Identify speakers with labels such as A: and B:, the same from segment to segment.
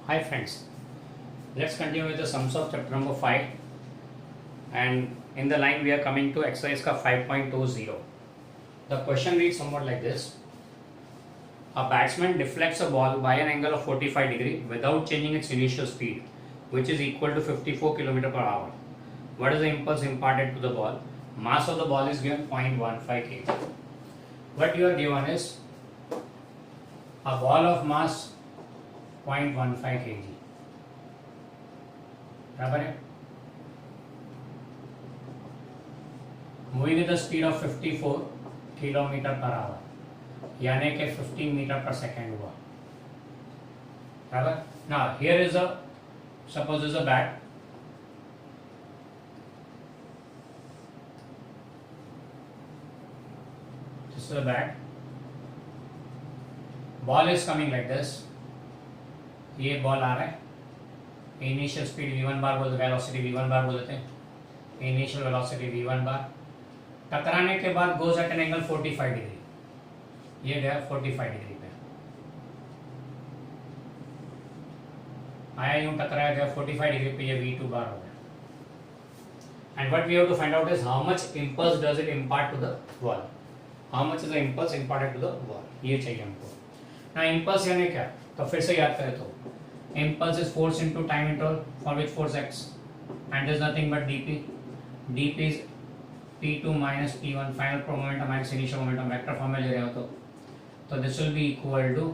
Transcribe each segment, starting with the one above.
A: Hi friends, let's continue with the sums of chapter number 5, and in the line we are coming to exercise ka 5.20. The question reads somewhat like this. A batsman deflects a ball by an angle of 45 degree without changing its initial speed, which is equal to 54 km per hour. What is the impulse imparted to the ball? Mass of the ball is given 0.15 kg. What you are given is a ball of mass 0.15 kg. बराबर है. Moving with the speed of 54 kilometre per hour, यानी कि 15 metre पर second हुआ. बराबर. Now here is a suppose is a bat. This is a bat. Ball is coming like this. ये ball आ रहा है. इनिशियल स्पीड v1 बार बोलते, velocity v1 बार बोलते हैं. इनिशियल वेलोसिटी v1 बार. टकराने के बाद goes eight an angle 45 degree. ये गया 45 डिग्री पे आया, यूं टकराया गया 45 डिग्री पे, ये v2 बार हो गया. And what we have to find out is how much impulse does it impart to the ball. How much is the impulse imparted to the ball, ये चाहिए हमको. ना इंपल्स यानी क्या, तो फिर से याद करें तो impulse is force into time interval for which force x, and there is nothing but dp. dp is p2 minus p1 final momentum minus initial momentum. Vector form में ले रहे हो तो this will be equal to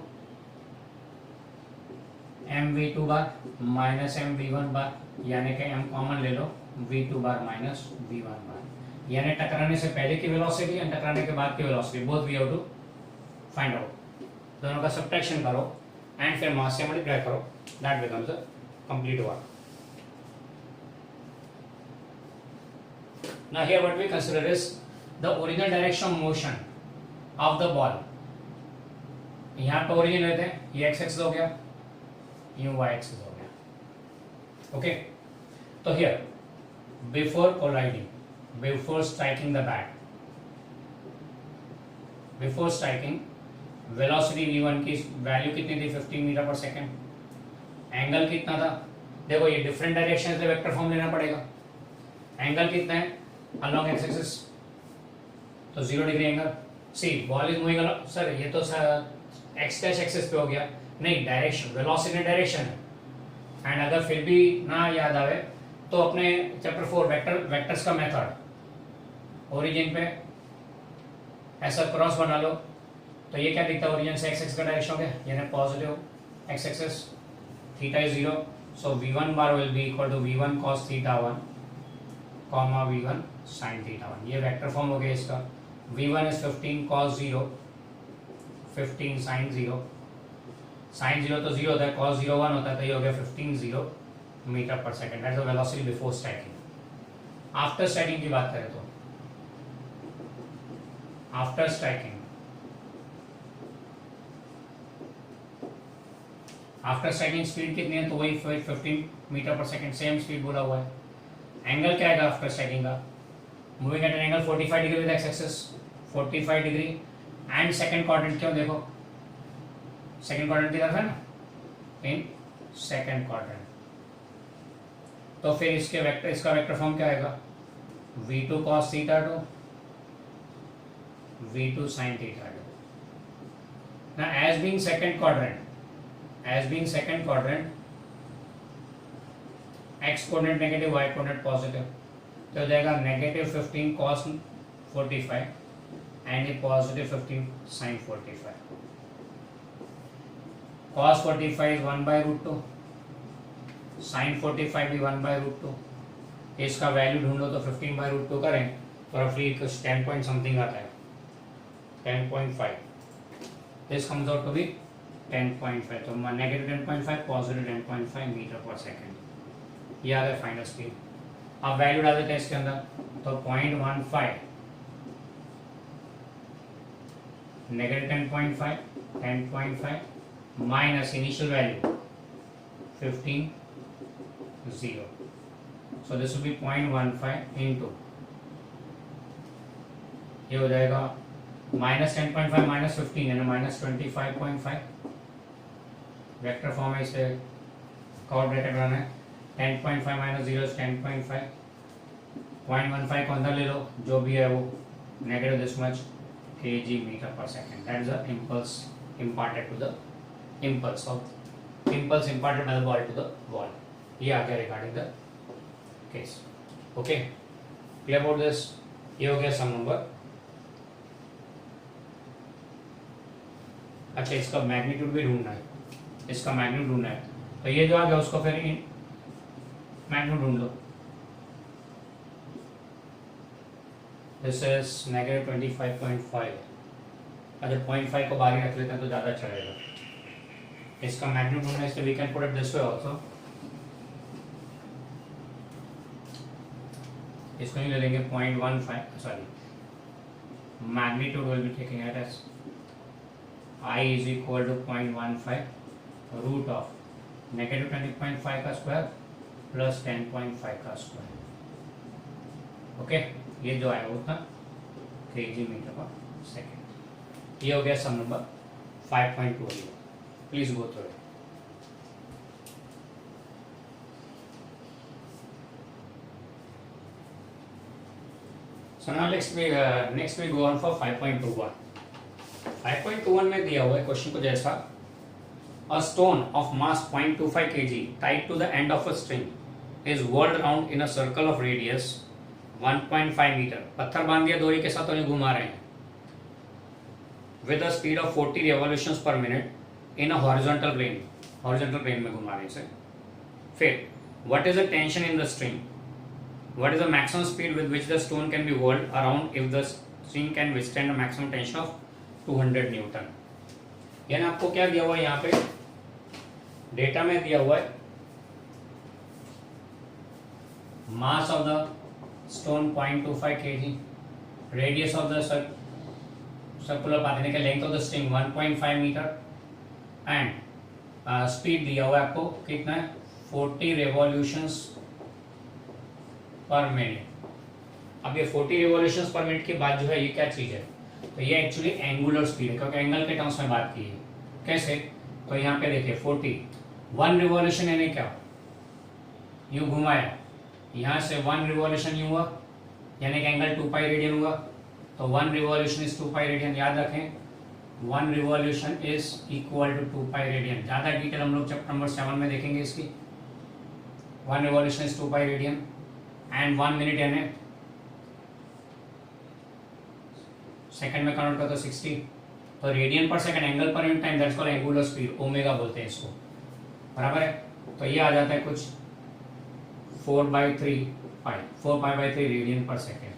A: mv2 bar minus mv1 बार, यानी कि m common ले लो, v2 बार minus v1 बार, यानी टकराने से पहले की वेलोसिटी और टकराने के बाद की velocity both we have to find out. दोनों का सब्ट्रैक्शन करो एंड फिर मास से मल्टीप्लाई करो. That becomes a complete work. Now here what we consider is the original direction of motion of the ball. यहाँ पे ओरिजिन लेते हैं, ये x एक्सिस हो गया, ये y एक्सिस हो गया. ओके, तो here before colliding, before striking the bat, before striking velocity v1 की वैल्यू कितनी थी? 15 मीटर पर सेकेंड. एंगल कितना था? देखो ये डिफरेंट डायरेक्शन से वेक्टर फॉर्म लेना पड़ेगा. एंगल कितना है अलोंग एक्स एक्सिस? तो 0 degree angle. See ball is moving along. Sir ये तो एक्स डैश एक्सिस पे हो गया. नहीं, डायरेक्शन, वेलोसिटी डायरेक्शन है. एंड अगर फिर भी ना याद आवे तो अपने चैप्टर 4 वेक्टर्स का मेथड, ओरिजिन पे ऐसा क्रॉस बना लो तो ये क्या दिखता है? ओरिजिन से एक्स एक्सिस का डायरेक्शन हो गया, यानी positive x axis. theta is 0, so v1 bar will be equal to v1 cos theta 1 comma v1 sin theta 1. ये वेक्टर फॉर्म हो गया इसका. v1 is 15 cos 0, 15 sin 0. sin 0 तो 0 होता है, cos 0 1 होता है, तो ये हो गया 15 0 मीटर पर second. That's the velocity before striking. After striking की बात करें तो after striking, after striking speed कितनी है? तो वही 15 मीटर पर सेकेंड, सेम स्पीड बोला हुआ है. एंगल क्या आएगा आफ्टर स्ट्राइकिंग का? Moving at an angle 45 degree with x axis, 45 degree. And second quadrant क्यों? देखो सेकंड क्वाड्रेंट की तरफ है ना, इन सेकंड क्वाड्रेंट. तो फिर इसके वेक्टर, इसका वेक्टर फॉर्म क्या आएगा? v2 cos theta 2, v2 sin theta 2. now as being second quadrant, x coordinate negative, y coordinate positive, तो हो जाएगा नेगेटिव 15 cos 45 एंड ये positive 15 sin 45. cos 45 is 1/√2, sin 45 भी 1/√2. इसका वैल्यू ढूंढो तो 15/√2 करें तो रफली 10 पॉइंट समथिंग आता है, 10.5. This comes out to be 10.5. तो नेगेटिव 10.5, पॉजिटिव 10.5 मीटर पर सेकेंड. ये आ गया फाइनल स्पीड. अब वैल्यू डाल देते हैं इसके अंदर, तो 0.15 negative 10.5 minus initial value 15 0. So this will B 0.15 into, ये हो जाएगा माइनस 10.5 माइनस 15 यानी माइनस 25.5. वेक्टर फॉर्म है इसे कॉर्ड ब्रैकेट बनाना है 10.5 माइनस 0 इज 10.5 0.15 को अंदर ले लो जो भी है वो negative this much kg metre पर second that is the impulse imparted to the impulse imparted by the ball to the wall. ये आ गया regarding the case. Okay, clear about this? ये हो गया सम नंबर. अच्छा इसका मैग्नीट्यूड भी ढूंढना है, इसका मैग्नीट्यूड ढूंढना है. तो ये जो आ गया उसको फिर मैग्नीट्यूड ढूंढ लो. This is negative 25.5. अच्छा 0.5 को बाहर रख लेते हैं तो ज़्यादा अच्छा रहेगा. इसका मैग्नीट्यूड ढूंढना है, इसलिए we can put it this way also. इसको नहीं ले लेंगे 0.15 sorry magnitude will be taking it as I is equal to 0.15 root of negative 20.5 का स्क्वायर प्लस 10.5 का स्क्वायर. ओके ये जो आया वो था kg मीटर पर सेकेंड. ये हो गया सम number 5.2. Please go through it. So now next we go on for 5.21. 5.21 में दिया हुआ है क्वेश्चन को जैसा a stone of mass 0.25 kg tied to the end of a string is whirled around in a circle of radius 1.5 metre. पत्थर बांध दिया डोरी के साथ उन्हें घुमा रहे हैं with a speed of 40 revolutions per minute in a horizontal plane में घुमा रहे हैं इसे. फिर what is the tension in the string? What is the maximum speed with which the stone can be whirled around if the string can withstand a maximum tension of 200 Newton? यानी आपको क्या दिया हुआ है यहाँ पे डेटा में दिया हुआ है mass of the stone 0.25 kg, radius of the circular path यानी कि length of the string 1.5 metre and speed दिया हुआ है आपको कितना है 40 revolutions पर मिनट. अब ये 40 रिवॉल्यूशंस पर मिनट के बाद जो है ये क्या चीज है, तो ये एक्चुअली एंगुलर स्पीड है क्योंकि एंगल के टर्म्स में बात की है. कैसे, तो यहाँ पे देखिए 40 1 रिवॉल्यूशन यानी क्या, यूं घुमाया यहाँ से 1 रिवॉल्यूशन यूं हुआ यानी कि एंगल 2 पाई रेडियन हुआ. तो 1 रिवॉल्यूशन इज 2 पाई रेडियन. याद रखें 1 revolution is equal to 2 pi radian. ज़्यादा डिटेल हम लोग चैप्टर नंबर 7 में देखेंगे इसकी. 1 revolution is 2 pi radian and 1 minute यानी सेकंड में कन्वर्ट करते 60. तो रेडियन पर सेकंड एंगल पर unit time that's called angular speed, omega बोलते हैं इसको. बराबर है. तो ये आ जाता है कुछ 4 पाई बाई 3 रेडियन पर सेकेंड.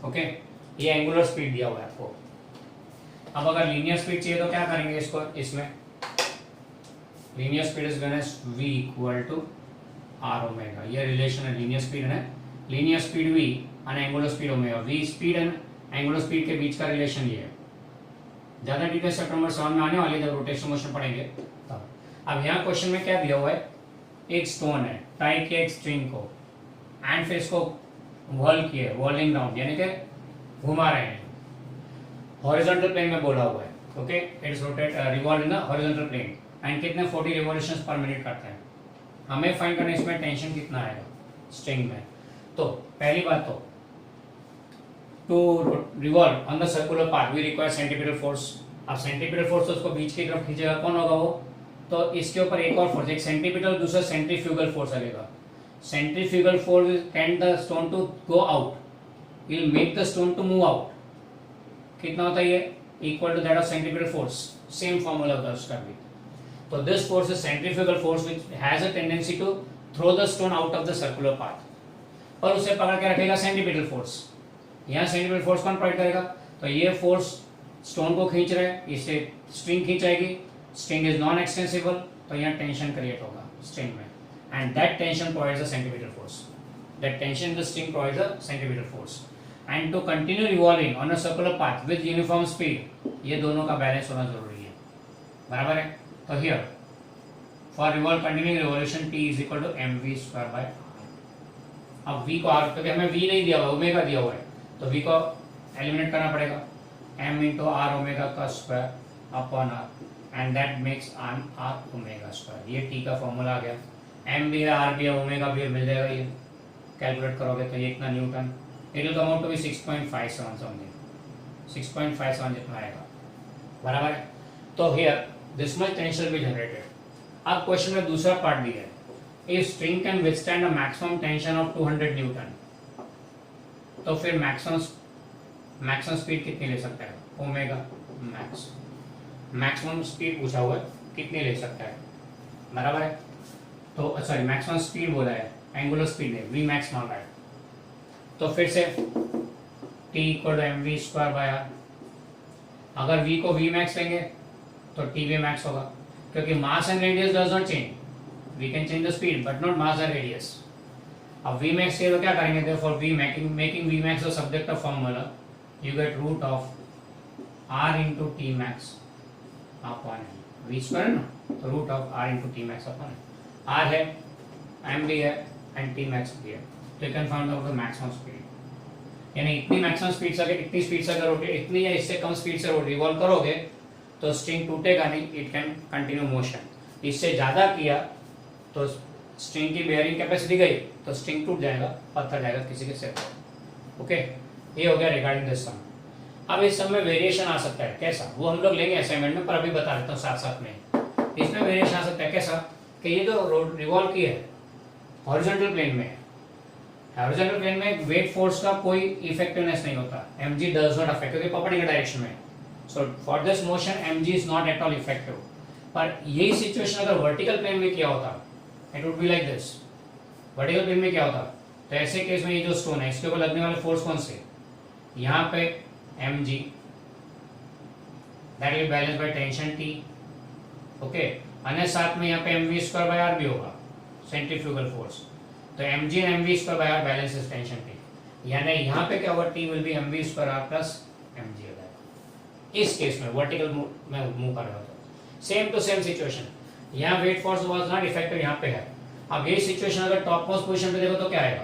A: ओके ये एंगुलर स्पीड दिया हुआ है आपको. अब अगर लीनियर स्पीड चाहिए तो क्या करेंगे इसको, इसमें linear speed is given as v equal to r omega. ये रिलेशन है लीनियर स्पीड है. लीनियर स्पीड v और angular speed omega. v speed and angular speed के बीच का रिलेशन ये है. ज्यादा डिटेल चैप्टर नंबर 7 में आने वाली है जब रोटेशन मोशन पढ़ेंगे तब. अब यहाँ क्वेश्चन में क्या दिया हुआ है, एक स्टोन है टाई किया एक स्ट्रिंग को एंड फिर इसको व्हर्ल किया, व्हर्लिंग राउंड यानी कि घुमा रहे हैं. हॉरिजॉन्टल प्लेन में बोला हुआ है. Okay it is rotate revolve in the horizontal plane and कितने 40 रिवॉल्यूशंस पर मिनट करते हैं. हमें फाइंड करना है इसमें टेंशन कितना आएगा स्ट्रिंग में. तो पहली बात तो to revolve on the circular path we require centripetal force. अब सेंट्रीपिटल फोर्स तो उसको बीच की तरफ खींचेगा, कौन होगा वो, तो इसके ऊपर एक और फोर्स, एक सेंट्रीपिटल दूसरा सेंट्रीफ्यूगल फोर्स लगेगा. Centrifugal force will tend the stone to go out, will make the stone to move out. कितना होता है ये, equal to that of centripetal force. Same formula होता है उसका भी. So this force is centrifugal force which has a tendency to throw the stone out of the circular path. और उसे पकड़ के रखेगा सेंट्रीपिटल फोर्स. यहाँ सेंट्रीपिटल फोर्स कौन प्रोवाइड करेगा, तो ये फोर्स स्टोन को खींच रहा है, इससे स्ट्रिंग खींचाएगी. स्ट्रिंग इज नॉन एक्सटेंसिबल तो यहाँ टेंशन क्रिएट होगा स्ट्रिंग में and that tension provides the centripetal force. That tension in the string provides the centripetal force and to continue revolving on a circular path with uniform speed, ये दोनों का balance होना जरूरी है. बराबर है. तो here for revolve continuing revolution t is equal to mv square by r. अब v को r क्योंकि हमें v नहीं दिया हुआ ओमेगा दिया हुआ है तो v को एलिमिनेट करना पड़ेगा. m into r ओमेगा का square upon r and that makes are omega square. ये टी का फॉर्मूला आ गया, एम भी है, आर भी है, ओमेगा भी है, मिल जाएगा। ये कैलकुलेट करोगे तो ये इतना newton, it will come out to be 6.57 something, 6.57 जितना आएगा, बराबर है। तो here this much tension will be generated. अब क्वेश्चन में दूसरा पार्ट दिया है, if string can withstand a maximum tension of 200 newton, तो फिर मैक्सिमम स्पीड कितनी ले सकता है, ओमेगा मैक्स। मैक्सिमम स्पीड पूछा हुआ है, कितनी ले सकता है, बराबर है। तो सॉरी मैक्सिमम स्पीड बोला है, एंगुलर स्पीड है, वी मैक्स मांगा है। तो फिर से T equal to m v square by r. अगर वी को वी मैक्स लेंगे तो टी वी मैक्स होगा, क्योंकि mass and radius does not change, we can change the speed but not mass and radius. अब वी मैक्स के तो क्या करेंगे, therefore we making v max the subject of formula, you get root of r into T max upon m, v square है ना, तो root of r into T max upon m. R है, m भी है and T max भी है, तो you can find out the maximum speed. यानी इतनी मैक्सिमम स्पीड से, इतनी स्पीड से करोगे, इतनी या इससे कम स्पीड से रिवॉल्व करोगे तो स्ट्रिंग टूटेगा नहीं, इट कैन कंटिन्यू मोशन। इससे ज़्यादा किया तो स्ट्रिंग की बेयरिंग कैपेसिटी गई तो स्ट्रिंग टूट जाएगा, पत्थर जाएगा किसी के सिर पर। ओके, ये हो गया रिगार्डिंग दिस सम। अब इस सम में वेरिएशन आ सकता है, कैसा वो हम लोग लेंगे असाइनमेंट में, पर अभी बता देता हूँ साथ साथ में। इसमें वेरिएशन आ सकता है कैसा, कि ये जो रिवॉल्व की है हॉरिजॉन्टल प्लेन में है, हॉरिजॉन्टल प्लेन में वेट फोर्स का कोई इफेक्टिवनेस नहीं होता, mg डज नॉट अफेक्ट, क्योंकि परपेंडिकुलर डायरेक्शन में। So for this motion mg is not at all effective. पर यही सिचुएशन अगर वर्टिकल प्लेन में किया होता, it would be like this. Vertical plane में क्या होता, तो ऐसे केस में ये जो स्टोन है इसके ऊपर लगने वाले फोर्स कौन से, यहाँ पे mg that will balance by tension t, okay, और साथ में यहाँ पे mv स्क्वायर बाय r भी होगा, सेंट्रीफ्यूगल फोर्स। तो mg and mv square by r balance is tension t, यानी यहाँ पे क्या होगा, t will B mv square r plus mg हो जाएगा। इस केस में वर्टिकल में मूव कर रहा हो तो सेम टू सेम सिचुएशन, यहाँ weight force was not effective, यहाँ पे है। अब ये सिचुएशन अगर टॉप मोस्ट पोजीशन पे देखो तो क्या आएगा,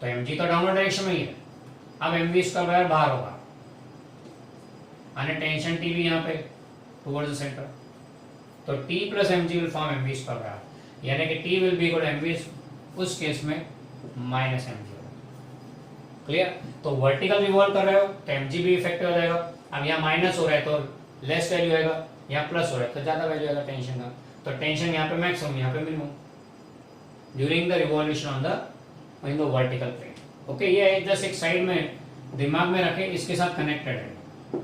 A: तो mg तो डाउनवर्ड डायरेक्शन में ही है, अब mv स्क्वायर बाय r बाहर होगा, और टेंशन t भी यहाँ पे टुवर्ड्स द सेंटर, तो t plus mg will form mv square by r, यानी कि t will be equal to mv, उस केस में माइनस mg होगा। क्लियर, तो वर्टिकल रिवॉल्व कर रहे हो तो mg भी इफेक्टिव हो जाएगा। अब यहाँ माइनस हो रहा है तो लेस वैल्यू आएगा, यहाँ प्लस हो रहा है तो ज्यादा वैल्यू आएगा टेंशन का, तो टेंशन यहाँ पे मैक्सिमम, यहाँ पे minimum during the revolution on the in the vertical plane. Okay, ये जस्ट एक साइड में दिमाग में रखे, इसके साथ कनेक्टेड है।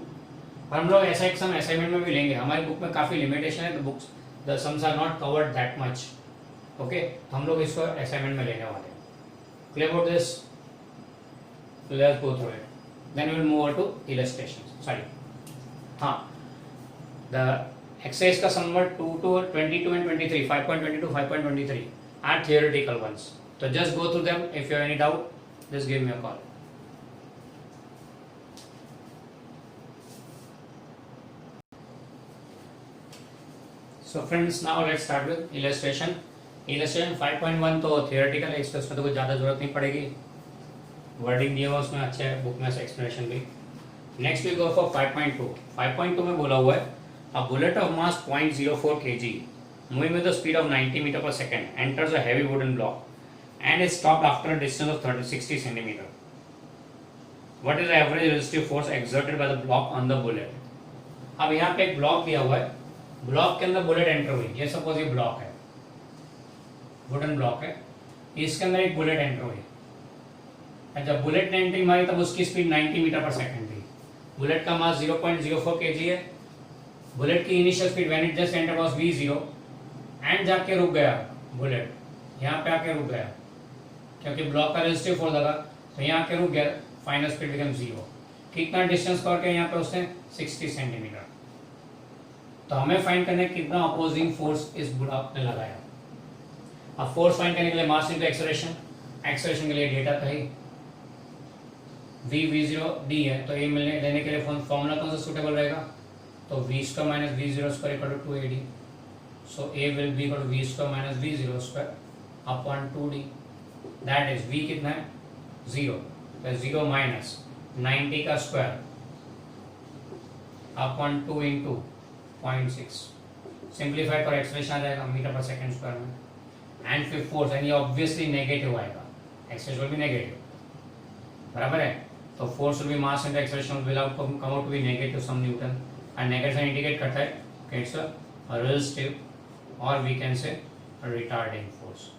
A: और हम लोग ऐसा एक सम असाइनमेंट में भी लेंगे, हमारी बुक में काफी लिमिटेशन है, तो books the sums are not covered that much. Okay, तो हम लोग इसको असाइनमेंट में लेने वाले हैं। Clear about this, let's go through it, then we will move on to illustrations. Sorry, हाँ, द एक्सरसाइज का number 22 and 23, 5.22, 5.23 are theoretical ones. So just go through them. If you have any doubt, just give me a call. So friends, now let's start with illustration. Illustration 5.1 तो theoretical है, इसमें तो कुछ ज़्यादा जरूरत नहीं पड़ेगी, वर्डिंग दिया हुआ उसमें अच्छा है, बुक में से एक्सप्लेनेशन भी। Next we go for 5.2। 5.2 में बोला हुआ है, a bullet of mass 0.04 kg moving with the speed of 90 meter per second enters a heavy wooden block and is stopped after a distance of 60 centimeter. What is the average resistive force exerted by the block on the bullet? अब यहाँ पे एक block दिया हुआ है, block के अंदर bullet enter हुई, ये सपोज ये ब्लॉक है, वुडन ब्लॉक है, इसके अंदर एक बुलेट एंटर हुई। जब बुलेट ने एंट्री मारी तब उसकी स्पीड 90 मीटर पर सेकंड थी। बुलेट का मास 0.04 kg है। बुलेट की initial speed when it just enter was v0 and जाके रुक गया बुलेट, यहाँ पे आके रुक गया क्योंकि ब्लॉक का रेजिस्टिव फोर्स लगा, तो यहाँ आके रुक गया, फाइनल स्पीड बिकम 0। कितना डिस्टेंस कवर किया यहाँ पे उसने, 60 सेंटीमीटर। तो हमें फाइंड करना है कितना अपोजिंग फोर्स इस ब्लॉक ने लगाया। अब फोर्स फाइंड करने के लिए मास इनटू एक्सेलरेशन, एक्सेलरेशन के लिए डेटा था ही v0 d है, तो ये मिलने लेने के लिए फॉर्मूला कौन सा सूटेबल रहेगा, तो v square minus v0 square equal to 2ad, so a will be equal to v square minus v0 square upon 2d, that is v कितना है 0, तो 0 माइनस 90 का स्क्वायर अपॉन 2 इंटू 0.6 सिंप्लीफाई पर expression आ जाएगा metre पर second square में. And फिर फोर्स यानी ऑब्वियसली नेगेटिव आएगा, एक्सप्रेशन विल बी नेगेटिव. बराबर है. तो force will be mass into expression will come out to be negative some newton. And negative indicate करता है कि इट्स अ रेजिस्टिव और we can say retarding force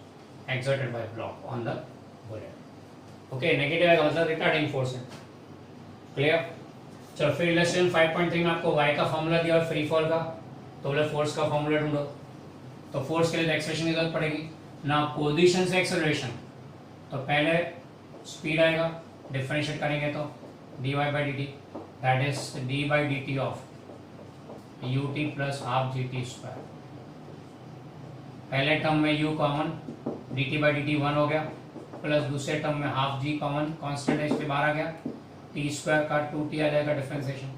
A: exerted by block on the bullet. Okay, negative आएगा मतलब retarding force है. Clear. चलो फिर illustration 5.3 में आपको y का फॉर्मूला दिया और फ्री फॉल का, तो बोले फोर्स का फॉर्मूला ढूंढो. तो फोर्स के लिए एक्सप्रेशन की जरूरत पड़ेगी ना. पोजीशन से एक्सेलरेशन, तो पहले स्पीड आएगा, डिफरेंशिएट करेंगे तो dy by dt, that is d by dt of ut plus half gt square. पहले टर्म में u common, dt by dt 1 हो गया, प्लस दूसरे टर्म में हाफ g कॉमन, कांस्टेंट है इसलिए बाहर आ गया, t स्क्वायर का 2t आ जाएगा डिफरेंशिएशन.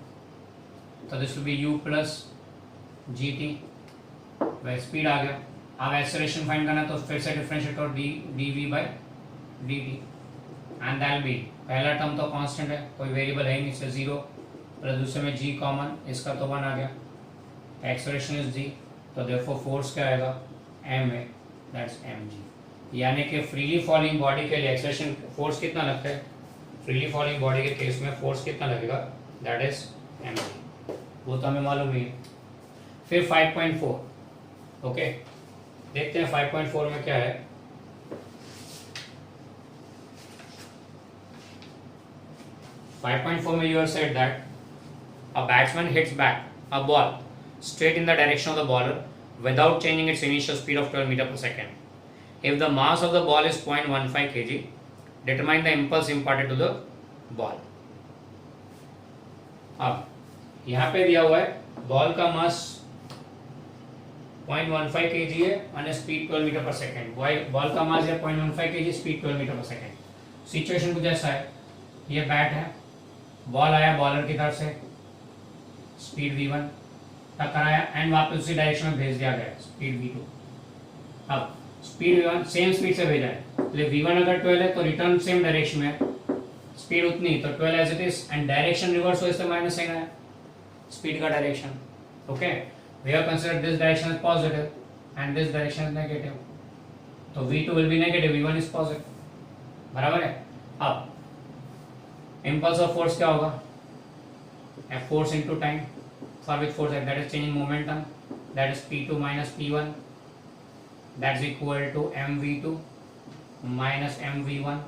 A: तो this will be u plus gt. वह स्पीड आ गया. अब एक्सेलरेशन फाइंड करना तो फिर से डिफरेंशिएट करो dv by dt and that will be, पहला टर्म तो कांस्टेंट है, कोई वेरिएबल है नहीं, इससे 0, प्लस दूसरे में g कॉमन, इसका तो 1 आ गया. एक्सेलरेशन इज g, तो देयरफॉर फोर्स क्या आएगा m है, दैट्स mg. यानी कि फ्रीली फॉलिंग बॉडी के लिए एक्सेलरेशन फोर्स कितना लगता है, फ्रीली फॉलिंग बॉडी के केस में फोर्स कितना लगेगा, दैट इज mg. वो तो हमें मालूम ही है. फिर 5.4. ओके, देखते हैं 5.4 में क्या है. .4 में you have said that a batsman hits back a ball straight in the direction of the bowler without changing its initial speed of 12 meter per second. If the mass of the ball is 0.15 kg, determine the impulse imparted to the ball. अब यहाँ पे दिया हुआ है ball का मास 0.15 kg है और speed 12 metre पर सेकेंड. बॉल का मास है 0.15 kg, स्पीड 12 मीटर पर सेकेंड. सिचुएशन कुछ ऐसा है, ये बैट है, बॉल आया बॉलर की तरफ से, स्पीड v1, टकराया एंड वापस उसी डायरेक्शन में भेज दिया गया, स्पीड v2. अब स्पीड v1 सेम स्पीड से भेजा है, तो v1 अगर 12 है तो रिटर्न सेम डायरेक्शन में, स्पीड उतनी, तो 12 as it is and direction reverse हो, इससे माइनस साइन आया स्पीड का direction. Okay, we have considered this direction is positive and this direction is negative, तो v2 will be negative, v1 is positive. बराबर है. अब impulse of force क्या होगा, f force into time, for which force that is changing momentum, that is p2 minus p1, that's equal to mv2 minus mv1.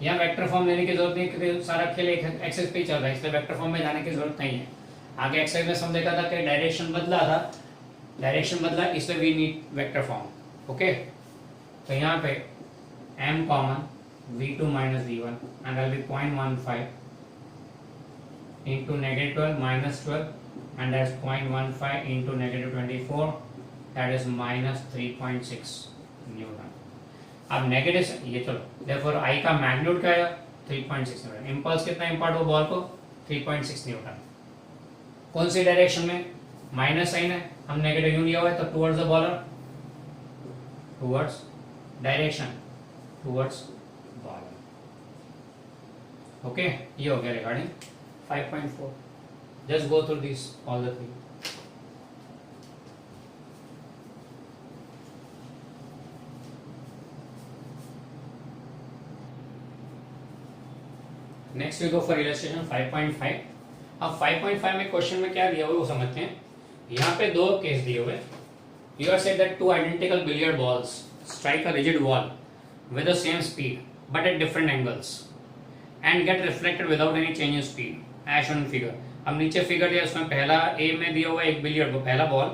A: यहाँ vector form लेने की जरूरत नहीं क्योंकि सारा खेल एक एक्सेस पे ही चल रहा है, इसलिए वेक्टर फॉर्म में जाने की जरूरत नहीं है. आगे एक्सेस में हम देखा था कि डायरेक्शन बदला इसलिए we need vector form. Okay, तो यहाँ पे m common, v2 minus v1 and that will be 0.15 into negative 12 minus 12 and that's 0.15 into negative 24, that is minus 3.6 newton. अब नेगेटिव ये चलो, therefore I का मैग्नीट्यूड क्या है 3.6 न्यूटन. इम्पल्स कितना इम्पार्ट हो बॉल को 3.6 न्यूटन. कौन सी डायरेक्शन में, माइनस साइन है, हम नेगेटिव यूं लिया हुआ है तो towards the bowler, towards direction towards bowler. Okay, ये हो गया regarding 5.4. Just go through this all the three. Next we go for illustration 5.5. अब 5.5 में क्वेश्चन में क्या दिया हुआ है वो समझते हैं. यहाँ पे दो केस दिए हुए. You are said that two identical billiard balls strike a rigid wall with the same speed but at different angles and get reflected without any change in speed as shown in figure. अब नीचे figure दिया, उसमें पहला ए में दिया हुआ एक billiard को, पहला बॉल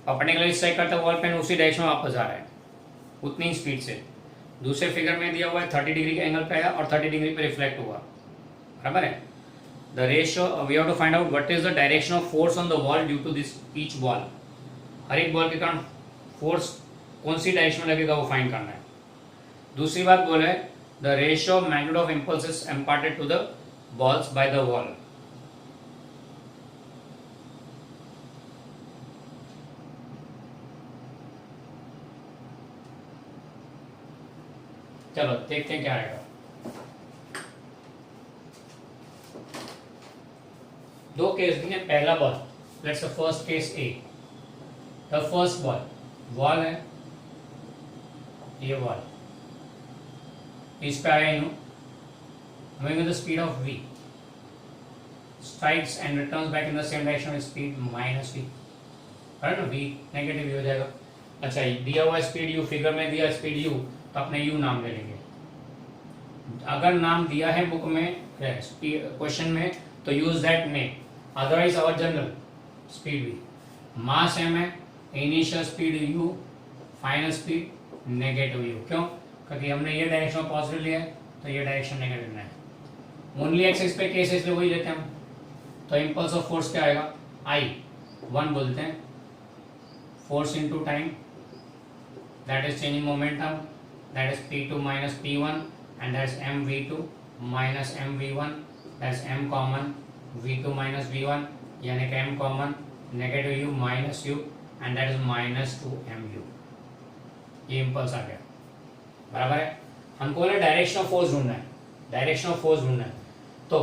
A: परपेंडिकुलर स्ट्राइक करता है वॉल पे, उसी डायरेक्शन में वापस आ रहा है उतनी स्पीड से. दूसरे फिगर में दिया हुआ है 30 डिग्री के एंगल पे आया और 30 डिग्री पे रिफ्लेक्ट हुआ. बराबर है. The ratio we have to find out what is the direction of force on the wall due to this each ball. हर एक बॉल के कारण फोर्स कौन सी डायरेक्शन में लगेगा वो फाइंड करना है. दूसरी बात बोले the ratio of magnitude of impulses imparted to the balls by the wall. चलो देखते हैं क्या आएगा. दो केस दिए. पहला ball let's first case A, the first ball है, ये बॉल इस पे आया यूं, moving with the speed of v, strikes and returns back in the same direction with speed minus v, है ना, v नेगेटिव हो जाएगा। अच्छा, दिया हुआ स्पीड u, फिगर में दिया स्पीड u, तो अपने u नाम ले लेंगे। अगर नाम दिया है बुक में, क्वेश्चन में, तो use that name, otherwise our general speed v, mass m है, initial speed u, final speed negative u। क्यों? क्योंकि हमने ये डायरेक्शन पॉजिटिव लिया है, तो ये डायरेक्शन नेगेटिव है। ओनली एक्सिस पे केस इसलिए वही लेते हैं हम। तो इम्पल्स ऑफ फोर्स क्या आएगा, I1 बोलते हैं, force into time, that is changing momentum, that is P2 minus P1 and that is mv2 minus mv1, that is m common v2 minus v1, यानी कि m common negative u minus u and that is minus 2mu। ये impulse आ गया, बराबर है। हमको ना direction of force ढूंढना है, डायरेक्शन ऑफ फोर्स ढूंढना है। तो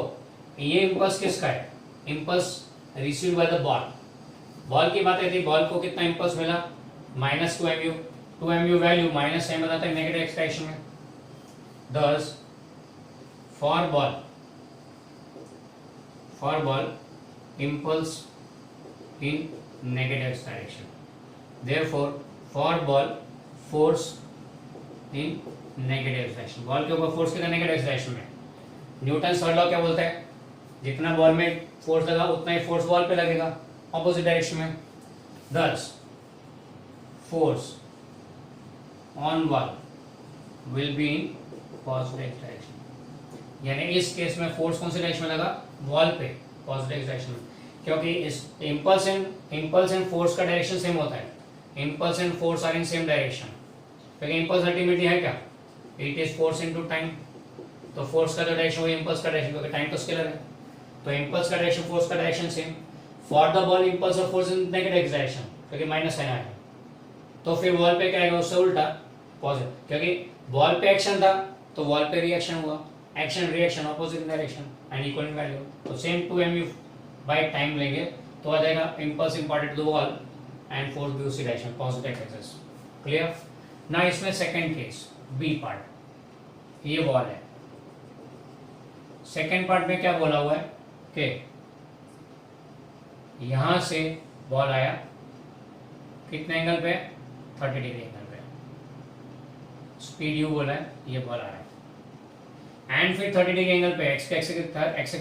A: ये इम्पल्स किसका है, impulse received by the ball. Ball की बात थी, बॉल को कितना इम्पल्स मिला, minus 2mu, 2mu value minus m बताता है नेगेटिव एक्स डायरेक्शन में। दस for ball impulse in negative x direction, therefore for ball force in negative direction. Ball के ऊपर फोर्स कितना नेगेटिव डायरेक्शन में। न्यूटन थर्ड लॉ क्या बोलता है, जितना बॉल में फोर्स लगा उतना ही फोर्स बॉल पे लगेगा ऑपोजिट डायरेक्शन में। दस force on ball will be in positive direction, यानी इस केस में फोर्स कौन सी डायरेक्शन में लगा, बॉल पे, पॉजिटिव डायरेक्शन में। क्योंकि इस इम्पल्स एंड फोर्स का डायरेक्शन सेम होता है, impulse and force are in same direction. क्योंकि इम्पल्स अल्टीमेटली है क्या, it is force into time. तो फोर्स का जो डायरेक्शन वो इम्पल्स का डायरेक्शन, क्योंकि टाइम तो स्केलर है, तो इम्पल्स का डायरेक्शन फोर्स का direction same. For the ball impulse और फोर्स इन नेगेटिव डायरेक्शन, क्योंकि माइनस साइन आएगा। तो फिर बॉल पे क्या आएगा, उससे उल्टा पॉजिटिव, क्योंकि बॉल पे एक्शन था तो बॉल पे रिएक्शन हुआ, action reaction opposite direction and equal value. तो सेम 2mu बाय टाइम लेंगे तो आ जाएगा impulse imparted to the ball and force भी उसी डायरेक्शन, पॉजिटिव एक्सिस। क्लियर ना। इसमें सेकंड केस बी पार्ट, ये बॉल है। सेकंड पार्ट में क्या बोला हुआ है कि यहां से बॉल आया, कितने एंगल पे, 30 डिग्री एंगल पे, स्पीड यू बोला है, ये बॉल आ रहा है एंड फिर 30 डिग्री एंगल पे एक्स एक्सिस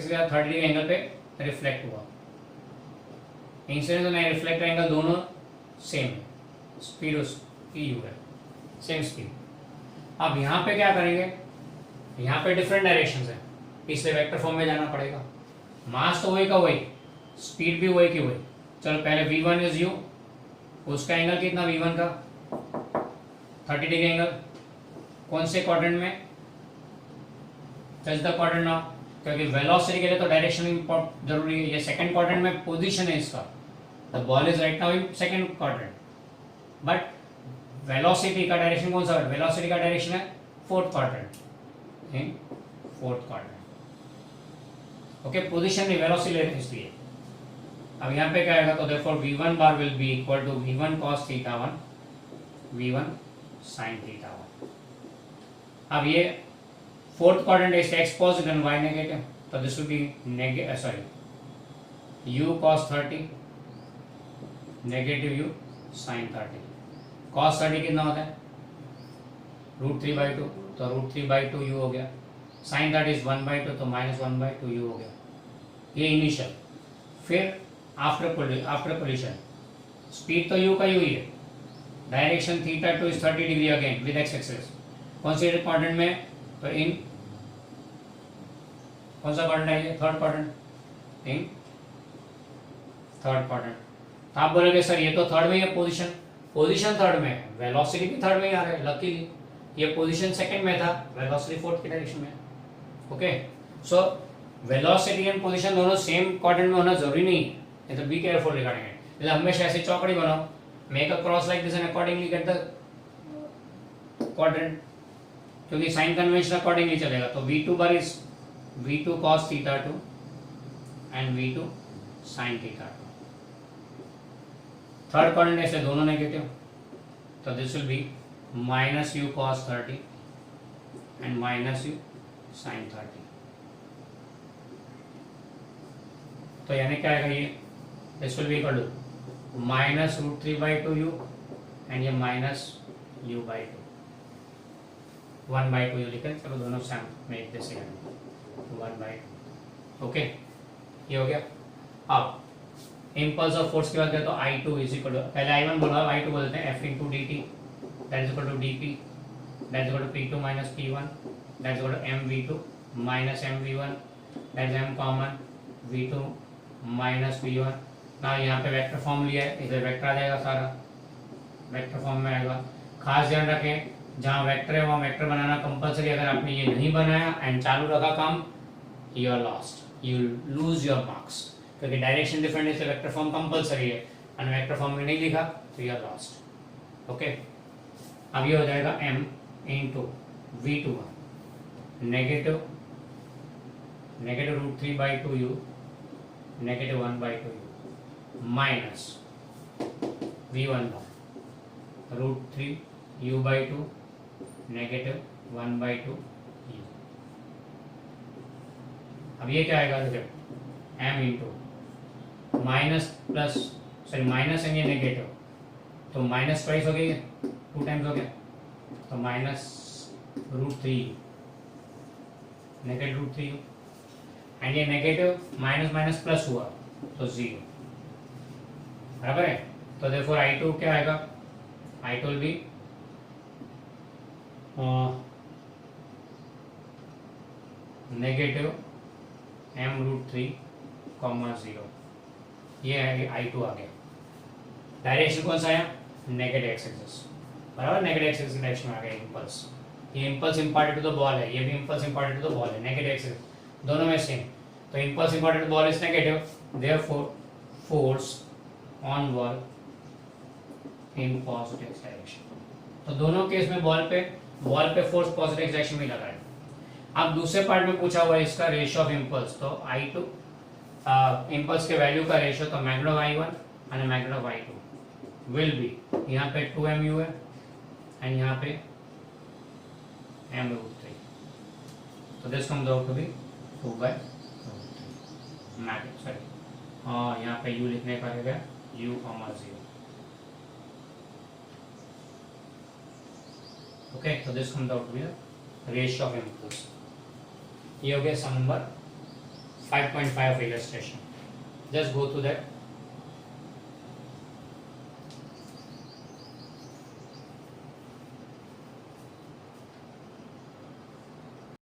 A: के 30 डिग्री एंगल पे रिफ्लेक्ट हुआ। इंसिडेंट और रिफ्लेक्ट एंगल दोनों सेम है, स्पीड उसकी यू है, सेम स्पीड। अब यहाँ पे क्या करेंगे, यहाँ पे डिफरेंट डायरेक्शन है, इसलिए वेक्टर फॉर्म में जाना पड़ेगा। मास तो वही का वही, स्पीड भी वही की वही। चलो पहले v1 इज u, उसका एंगल कितना v1 का, 30 डिग्री एंगल। कौन से क्वाड्रेंट में, टच द क्वाड्रेंट नाउ, क्योंकि वेलोसिटी के लिए तो डायरेक्शन जरूरी है। ये सेकंड क्वाड्रेंट में पोजीशन है इसका, the ball is right now in second quadrant, but velocity का डायरेक्शन कौन सा है, वेलोसिटी का डायरेक्शन है fourth quadrant, in fourth quadrant. Okay, position नहीं वेलोसिटी ले रहे हैं इसलिए। अब यहाँ पे क्या आएगा, तो therefore v1 bar will be equal to v1 cos θ1 v1 sin θ1। अब ये फोर्थ क्वाड्रेंट है, इसका x positive and y negative, तो this will be u cos 30 negative u sin 30। cos 30 कितना होता है, √3/2, तो √3/2 u हो गया। sin 30 इज 1/2, तो -1/2 u हो गया। ये इनिशियल। फिर आफ्टर पोजीशन, स्पीड तो u का u ही है, direction θ2 is 30 degree again with x axis. कौन से क्वाड्रेंट में, तो इन कौन सा क्वाड्रेंट है ये, third quadrant, in third quadrant. तो आप बोलोगे सर ये तो थर्ड में है, पोजीशन थर्ड में है, वेलोसिटी भी थर्ड में ही आ रहा है। लकीली ये पोजीशन सेकंड में था, वेलोसिटी फोर्थ की डायरेक्शन में। Okay, so velocity and position दोनों सेम क्वाड्रेंट में होना जरूरी नहीं है, तो बी केयरफुल रिगार्डिंग इट। मतलब हमेशा ऐसे चौकड़ी बनाओ, make a cross like this and accordingly get the quadrant, क्योंकि साइन कन्वेंशन अकॉर्डिंगली चलेगा। तो v2 बार is v2 cos θ2 and v2 sin θ2। Third coordinate से दोनों नेगेटिव, तो this will be minus u cos 30 and minus u sine 30। तो यानी क्या आएगा ये, this will be equal to minus root 3/2u एंड ये माइनस u बाई 2, 1/2 यू लिखे, चलो दोनों सेम मेक दिस 1/2। ओके, ये हो गया। अब इम्पल्स ऑफ फोर्स की बात करें तो I2 इज इक्वल टू, पहले I1 बोला, I2 बोलते हैं F into d t, that is equal to d p, that is equal to P2 minus P1, that is equal to MV2 minus MV1, that is M common V2 minus V1। ना यहाँ पे vector form लिया है, इधर vector आ जाएगा, सारा vector form में आएगा। खास ध्यान रखें, जहाँ वेक्टर है वहाँ वेक्टर बनाना कंपलसरी, अगर आपने ये नहीं बनाया एंड चालू रखा काम, you are lost, you lose your marks, क्योंकि डायरेक्शन डिफरेंट है, इसलिए वेक्टर फॉर्म कंपलसरी है, और वेक्टर फॉर्म में नहीं लिखा तो यू आर लॉस्ट। ओके, अब ये हो जाएगा m into V2 negative root 3/2u negative 1/2u minus V1 root 3u/2 negative 1/2u। अब ये क्या आएगा, देखो m into minus plus, sorry minus and ये नेगेटिव, तो माइनस ट्वाइस हो गई है, 2 टाइम्स हो गया, तो minus root 3 negative root 3 and ये नेगेटिव माइनस माइनस प्लस हुआ तो 0, बराबर है। तो देयरफॉर I2 क्या आएगा, I2 will be negative m root 3 comma 0, ये है I2 आ गया। डायरेक्शन कौन सा आया, नेगेटिव एक्स एक्सिस, बराबर, नेगेटिव एक्स एक्सिस डायरेक्शन में आ गया इम्पल्स। ये impulse imparted to the ball है, ये भी impulse imparted to the ball है, नेगेटिव एक्स एक्सिस दोनों में सेम। तो impulse imparted to ball is negative, therefore force on ball in positive direction. तो दोनों केस में बॉल पे फोर्स पॉजिटिव डायरेक्शन में लगा है। अब दूसरे पार्ट में पूछा हुआ है इसका रेशियो ऑफ इम्पल्स, तो I2 इम्पल्स के वैल्यू का रेशियो, तो magnitude of I1 and magnitude of I2 will B, यहाँ पे 2mu है एंड यहाँ पे m रूट 3, तो this comes out to be 2/3 magnitude, sorry यहाँ पे u लिखने का रहेगा u, 0। ओके, तो this comes out to be the ratio of impulse. ये हो गया सम number 5.5 of illustration. Just go through that